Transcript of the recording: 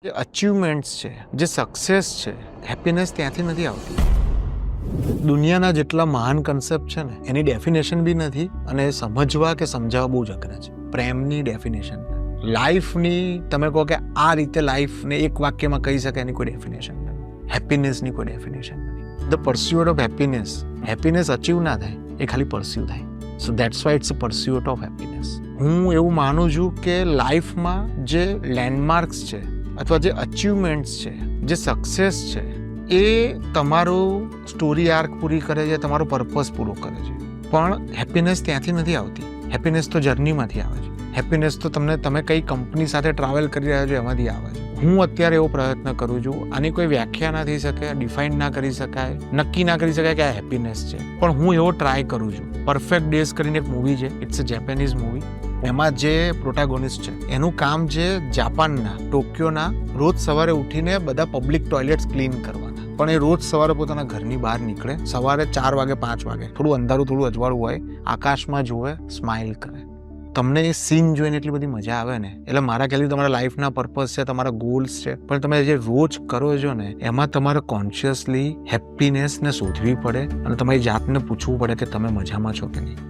જે અચીવમેન્ટ્સ છે, જે સક્સેસ છે, હેપીનેસ ત્યાંથી નથી આવતી. દુનિયાના જેટલા મહાન કન્સેપ્ટ છે ને એની ડેફિનેશન બી નથી, અને સમજવા કે સમજાવવા બહુ જ અઘરા છે. પ્રેમની ડેફિનેશન, લાઈફની તમે કહો કે આ રીતે લાઈફને એક વાક્યમાં કહી શકાય એની કોઈ ડેફિનેશન નથી. હેપીનેસની કોઈ ડેફિનેશન નથી. The pursuit of happiness, happiness achieve ના થાય, એ ખાલી પરસ્યુ થાય. So that's why it's a pursuit of happiness. હું એવું માનું છું કે લાઈફમાં જે લેન્ડમાર્ક્સ છે અથવા જે અચીવમેન્ટ્સ છે, જે સક્સેસ છે, એ તમારું સ્ટોરી આર્ક પૂરી કરે છે, તમારો પર્પઝ પૂરો કરે છે. પણ હેપીનેસ ત્યાંથી નથી આવતી. હેપીનેસ તો જર્નીમાંથી આવે છે. હેપીનેસ તો તમે કઈ કંપની સાથે ટ્રાવેલ કરી રહ્યા છો એમાંથી આવે છે. હું અત્યારે એવો પ્રયત્ન કરું છું, આની કોઈ વ્યાખ્યા ના થઈ શકે, ડિફાઇન ના કરી શકાય, નક્કી ના કરી શકાય કે આ હેપીનેસ છે, પણ હું એવો ટ્રાય કરું છું. પરફેક્ટ ડેઝ કરીને એક મૂવી છે, ઇટ્સ અ જેપેનીઝ મૂવી. એમાં જે પ્રોટાગોનિસ્ટ છે એનું કામ છે જાપાનના ટોક્યોના રોજ સવારે ઉઠીને બધા પબ્લિક ટોયલેટ્સ ક્લીન કરવાના. પણ એ રોજ સવારે પોતાના ઘરની બહાર નીકળે, સવારે 4 વાગે 5 વાગે, થોડું અંધારું થોડું અજવાળું હોય, આકાશમાં જોવે, સ્માઇલ કરે. તમને એ સીન જોઈને એટલી બધી મજા આવે ને. એટલે મારા ખ્યાલથી તમારા લાઈફના પર્પઝ છે, તમારા ગોલ્સ છે, પણ તમે જે રોજ કરો છો ને એમાં તમારે કોન્શિયસલી હેપીનેસને શોધવી પડે અને તમારી જાતને પૂછવું પડે કે તમે મજામાં છો કે નહીં.